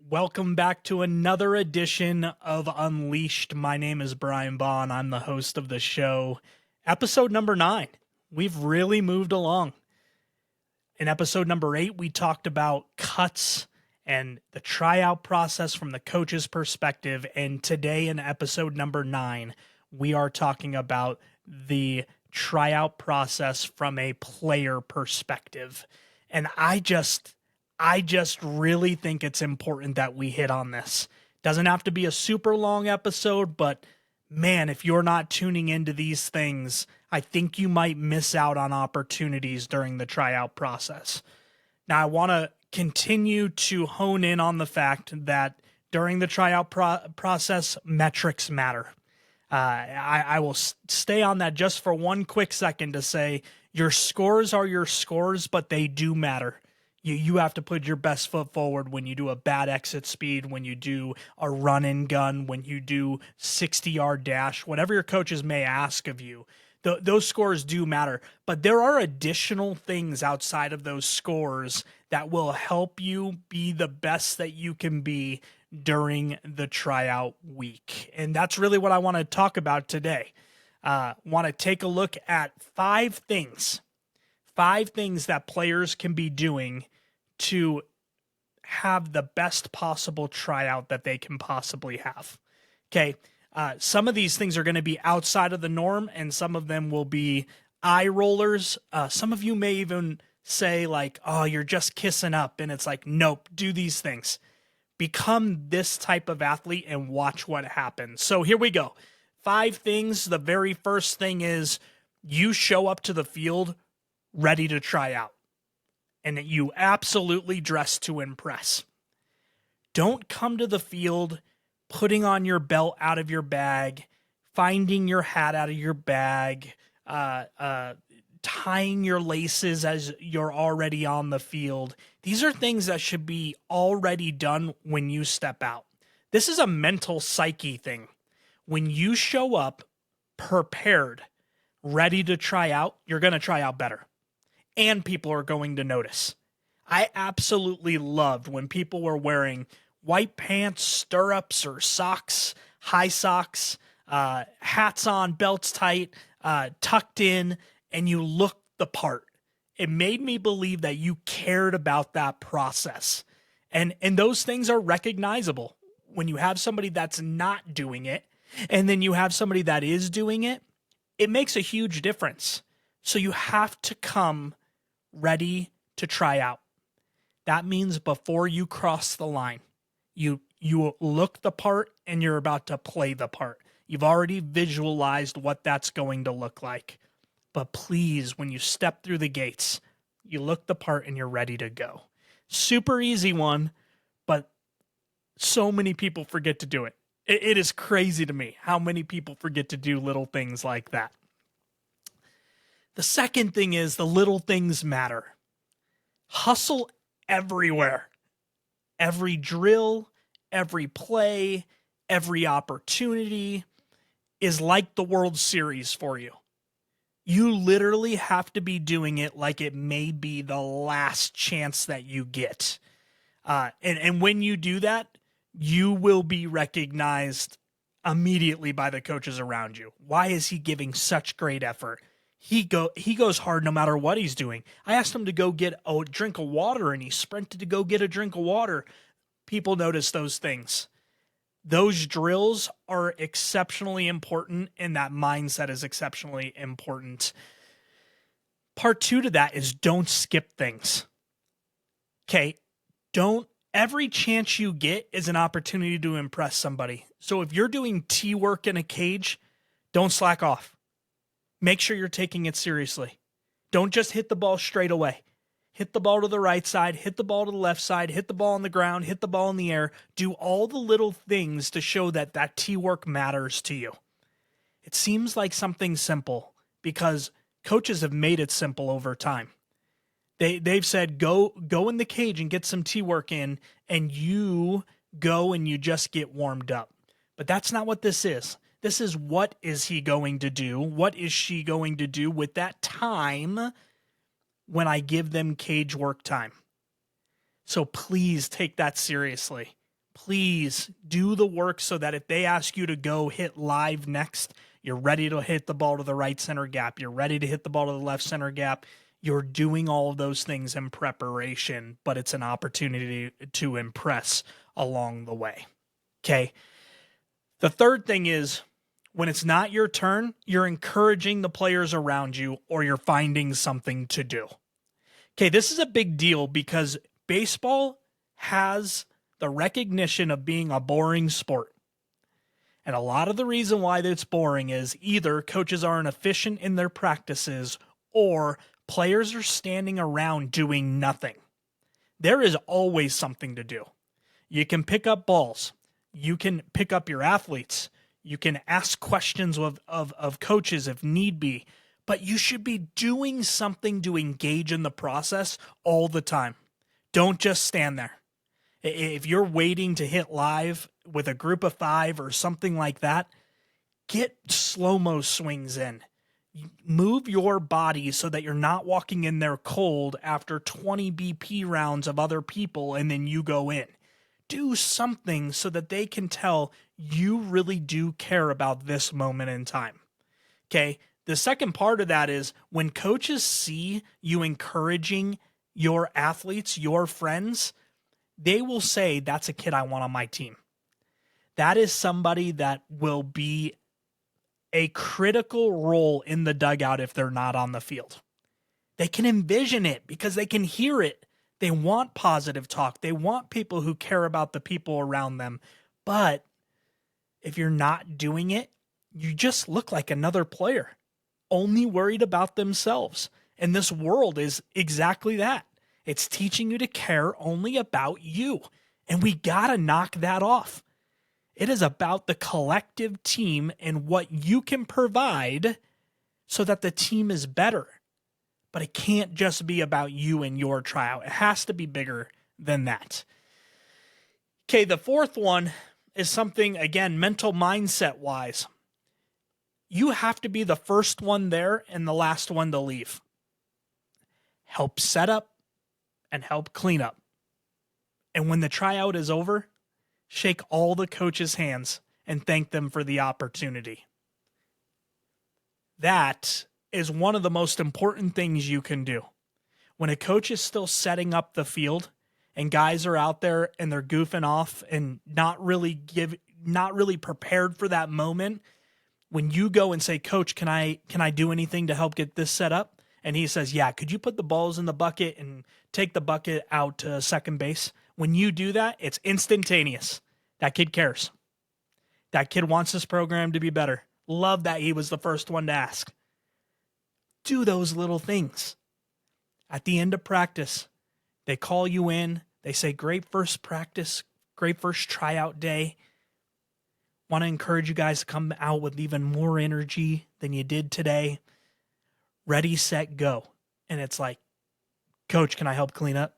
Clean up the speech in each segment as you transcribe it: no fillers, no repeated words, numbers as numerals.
Welcome back to another edition of Unleashed. My name is Brian Bonn. I'm the host of the show. Episode number 9. We've really moved along. In episode number 8, we talked about cuts and the tryout process from the coach's perspective. And today in episode number 9, we are talking about the tryout process from a player perspective. And I just really think it's important that we hit on this. Doesn't have to be a super long episode, but man, if you're not tuning into these things, I think you might miss out on opportunities during the tryout process. Now, I want to continue to hone in on the fact that during the tryout process, metrics matter. I will stay on that just for one quick second to say your scores are your scores, but they do matter. You have to put your best foot forward when you do a bad exit speed, when you do a run and gun, when you do 60-yard dash, whatever your coaches may ask of you. Those scores do matter, but there are additional things outside of those scores that will help you be the best that you can be during the tryout week. And that's really what I want to talk about today. Want to take a look at 5 things that players can be doing to have the best possible tryout that they can possibly have. Okay. Some of these things are going to be outside of the norm, and some of them will be eye rollers. Some of you may even say like, oh, you're just kissing up. And it's like, nope, do these things. Become this type of athlete and watch what happens. So here we go. 5 things. The very first thing is you show up to the field ready to try out. And that you absolutely dress to impress. Don't come to the field putting on your belt out of your bag, finding your hat out of your bag, tying your laces as you're already on the field. These are things that should be already done when you step out. This is a mental psyche thing. When you show up prepared, ready to try out, you're going to try out better. And people are going to notice. I absolutely loved when people were wearing white pants, stirrups, or socks, high socks, hats on, belts tight, tucked in, and you looked the part. It made me believe that you cared about that process. And those things are recognizable. When you have somebody that's not doing it, and then you have somebody that is doing it, it makes a huge difference. So you have to come ready to try out. That means before you cross the line, you look the part and you're about to play the part. You've already visualized what that's going to look like. But please, when you step through the gates, you look the part and you're ready to go. Super easy one, but so many people forget to do it. It is crazy to me how many people forget to do little things like that. The second thing is the little things matter. Hustle everywhere. Every drill, every play, every opportunity is like the World Series for you. You literally have to be doing it like it may be the last chance that you get. And when you do that, you will be recognized immediately by the coaches around you. Why is he giving such great effort? He goes hard no matter what he's doing. I asked him to go get a drink of water, and he sprinted to go get a drink of water. People notice those things. Those drills are exceptionally important, and that mindset is exceptionally important. Part 2 to that is don't skip things. Okay, every chance you get is an opportunity to impress somebody. So if you're doing T work in a cage, don't slack off. Make sure you're taking it seriously. Don't just hit the ball straight away. Hit the ball to the right side, hit the ball to the left side, hit the ball on the ground, hit the ball in the air. Do all the little things to show that teamwork matters to you. It seems like something simple because coaches have made it simple over time. They've said, go in the cage and get some teamwork in, and you go and you just get warmed up. But that's not what this is. This is what is he going to do? What is she going to do with that time when I give them cage work time? So please take that seriously. Please do the work so that if they ask you to go hit live next, you're ready to hit the ball to the right center gap. You're ready to hit the ball to the left center gap. You're doing all of those things in preparation, but it's an opportunity to impress along the way. Okay. The third thing is when it's not your turn, you're encouraging the players around you or you're finding something to do. Okay, this is a big deal because baseball has the recognition of being a boring sport. And a lot of the reason why it's boring is either coaches aren't efficient in their practices or players are standing around doing nothing. There is always something to do. You can pick up balls. You can pick up your athletes. You can ask questions of coaches if need be. But you should be doing something to engage in the process all the time. Don't just stand there. If you're waiting to hit live with a group of 5 or something like that, get slow-mo swings in. Move your body so that you're not walking in there cold after 20 BP rounds of other people and then you go in. Do something so that they can tell you really do care about this moment in time. Okay? The second part of that is when coaches see you encouraging your athletes, your friends, they will say, that's a kid I want on my team. That is somebody that will be a critical role in the dugout if they're not on the field. They can envision it because they can hear it. They want positive talk. They want people who care about the people around them. But if you're not doing it, you just look like another player, only worried about themselves. And this world is exactly that. It's teaching you to care only about you. And we got to knock that off. It is about the collective team and what you can provide so that the team is better. But it can't just be about you and your tryout. It has to be bigger than that. Okay, the fourth one is something, again, mental mindset wise. You have to be the first one there and the last one to leave. Help set up and help clean up. And when the tryout is over, shake all the coaches' hands and thank them for the opportunity. That is one of the most important things you can do. When a coach is still setting up the field and guys are out there and they're goofing off and not really prepared for that moment, when you go and say, "Coach, can I do anything to help get this set up?" And he says, "Yeah, could you put the balls in the bucket and take the bucket out to second base?" When you do that, it's instantaneous. That kid cares. That kid wants this program to be better. Love that he was the first one to ask. Do those little things. At the end of practice, they call you in. They say, "Great first practice, great first tryout day. Want to encourage you guys to come out with even more energy than you did today. Ready, set, go." And it's like, "Coach, can I help clean up?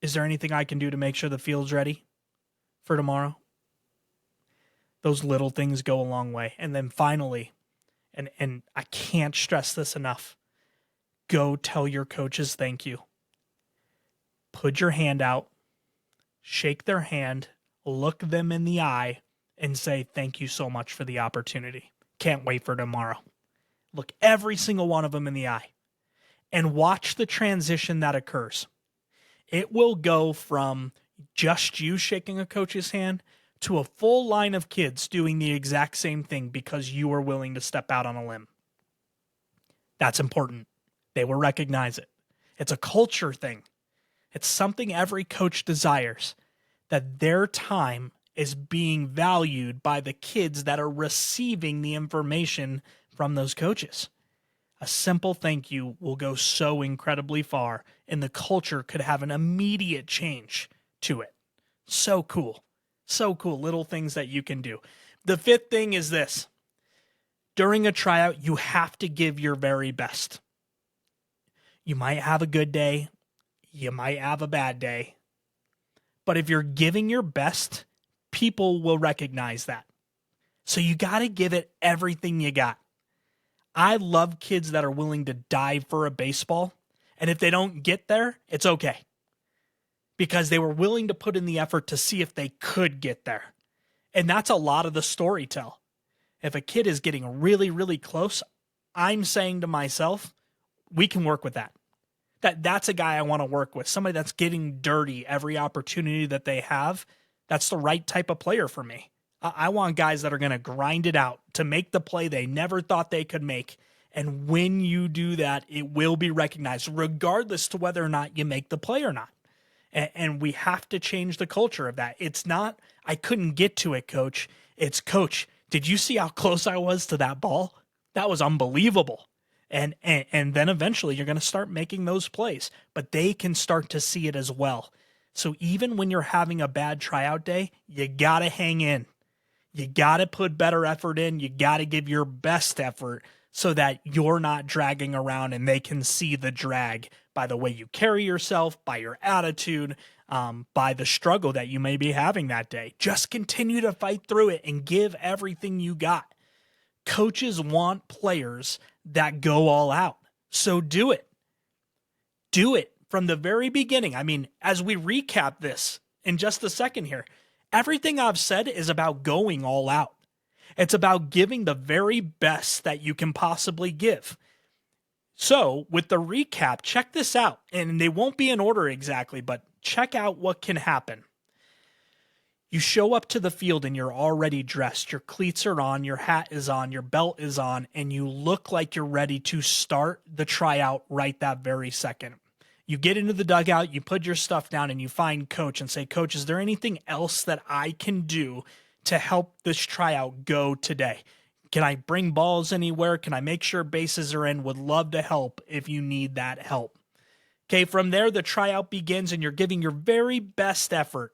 Is there anything I can do to make sure the field's ready for tomorrow?" Those little things go a long way. And then finally, and I can't stress this enough, go tell your coaches thank you. Put your hand out, shake their hand, look them in the eye, and say, "Thank you so much for the opportunity. Can't wait for tomorrow." Look every single one of them in the eye and watch the transition that occurs. It will go from just you shaking a coach's hand to a full line of kids doing the exact same thing because you are willing to step out on a limb. That's important. They will recognize it. It's a culture thing. It's something every coach desires, that their time is being valued by the kids that are receiving the information from those coaches. A simple thank you will go so incredibly far, and the culture could have an immediate change to it. So cool. So cool. Little things that you can do. The fifth thing is this. During a tryout, you have to give your very best. You might have a good day. You might have a bad day. But if you're giving your best, people will recognize that. So you got to give it everything you got. I love kids that are willing to dive for a baseball. And if they don't get there, it's okay. because they were willing to put in the effort to see if they could get there. And that's a lot of the storytell. If a kid is getting really, really close, I'm saying to myself, we can work with that. That's a guy I want to work with. Somebody that's getting dirty every opportunity that they have. That's the right type of player for me. I want guys that are going to grind it out to make the play they never thought they could make. And when you do that, it will be recognized, regardless to whether or not you make the play or not. And we have to change the culture of that. It's not, I couldn't get to it, coach. It's, coach, did you see how close I was to that ball? That was unbelievable. And then eventually you're going to start making those plays, but they can start to see it as well. So even when you're having a bad tryout day, you got to hang in. You got to put better effort in. You got to give your best effort so that you're not dragging around and they can see the drag by the way you carry yourself, by your attitude, by the struggle that you may be having that day. Just continue to fight through it and give everything you got. Coaches want players that go all out. So do it. Do it from the very beginning. I mean, as we recap this in just a second here, everything I've said is about going all out. It's about giving the very best that you can possibly give. So with the recap, check this out. And they won't be in order exactly, but check out what can happen. You show up to the field and you're already dressed. Your cleats are on, your hat is on, your belt is on, and you look like you're ready to start the tryout right that very second. You get into the dugout, you put your stuff down, and you find coach and say, Coach, is there anything else that I can do to help this tryout go today? Can I bring balls anywhere? Can I make sure bases are in? Would love to help if you need that help. Okay, from there, the tryout begins and you're giving your very best effort.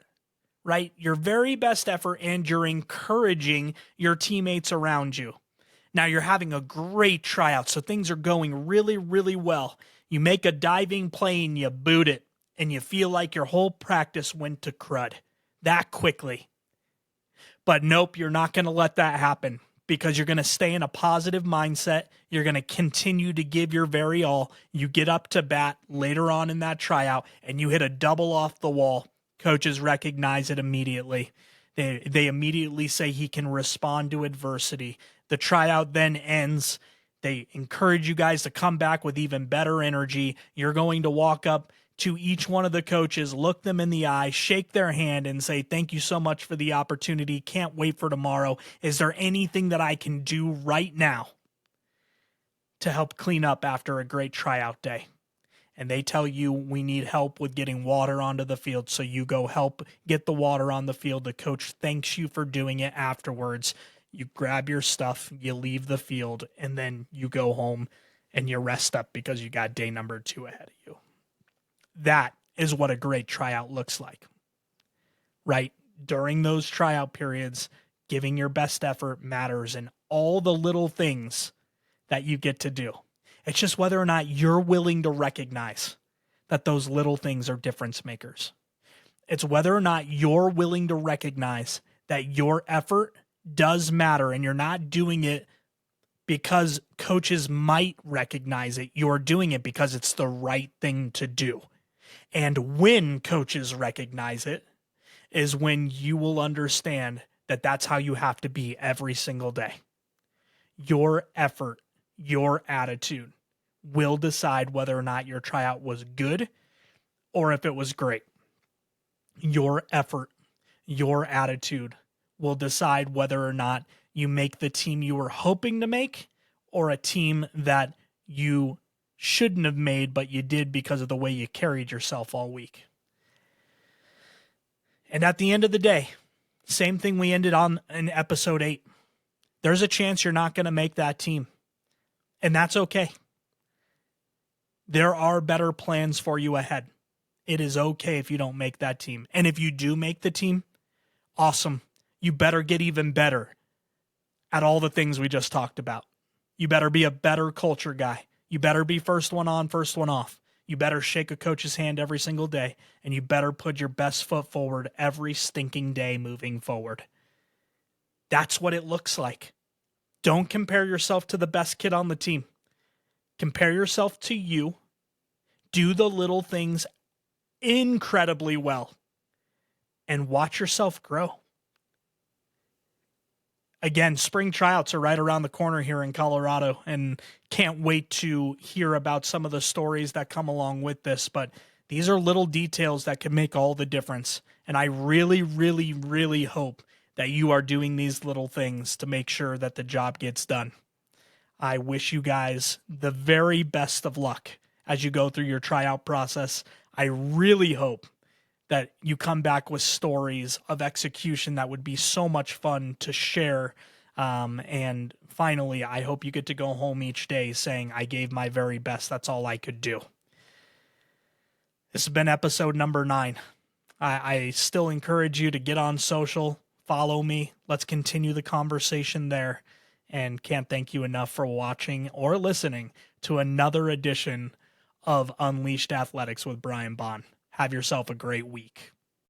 Right? Your very best effort, and you're encouraging your teammates around you. Now you're having a great tryout, so things are going really, really well. You make a diving play and you boot it, and you feel like your whole practice went to crud that quickly. But nope, you're not going to let that happen because you're going to stay in a positive mindset. You're going to continue to give your very all. You get up to bat later on in that tryout, and you hit a double off the wall. Coaches recognize it immediately. They immediately say he can respond to adversity. The tryout then ends. They encourage you guys to come back with even better energy. You're going to walk up to each one of the coaches, look them in the eye, shake their hand, and say, thank you so much for the opportunity. Can't wait for tomorrow. Is there anything that I can do right now to help clean up after a great tryout day? And they tell you we need help with getting water onto the field. So you go help get the water on the field. The coach thanks you for doing it afterwards. You grab your stuff, you leave the field, and then you go home and you rest up because you got day number 2 ahead of you. That is what a great tryout looks like, right? During those tryout periods, giving your best effort matters in all the little things that you get to do. It's just whether or not you're willing to recognize that those little things are difference makers. It's whether or not you're willing to recognize that your effort does matter and you're not doing it because coaches might recognize it. You're doing it because it's the right thing to do. And when coaches recognize it is when you will understand that that's how you have to be every single day. Your effort, your attitude will decide whether or not your tryout was good or if it was great. Your effort, your attitude will decide whether or not you make the team you were hoping to make or a team that you shouldn't have made, but you did because of the way you carried yourself all week. And at the end of the day, same thing we ended on in episode 8. There's a chance you're not going to make that team. And that's okay. There are better plans for you ahead. It is okay if you don't make that team. And if you do make the team, awesome. You better get even better at all the things we just talked about. You better be a better culture guy. You better be first one on, first one off. You better shake a coach's hand every single day. And you better put your best foot forward every stinking day moving forward. That's what it looks like. Don't compare yourself to the best kid on the team. Compare yourself to you. Do the little things incredibly well and watch yourself grow. Again, spring tryouts are right around the corner here in Colorado, and can't wait to hear about some of the stories that come along with this. But these are little details that can make all the difference. And I really, really, really hope that you are doing these little things to make sure that the job gets done. I wish you guys the very best of luck as you go through your tryout process. I really hope that you come back with stories of execution that would be so much fun to share. And finally, I hope you get to go home each day saying, I gave my very best. That's all I could do. This has been episode number 9. I still encourage you to get on social, follow me. Let's continue the conversation there. And can't thank you enough for watching or listening to another edition of Unleashed Athletics with Brian Bonn. Have yourself a great week.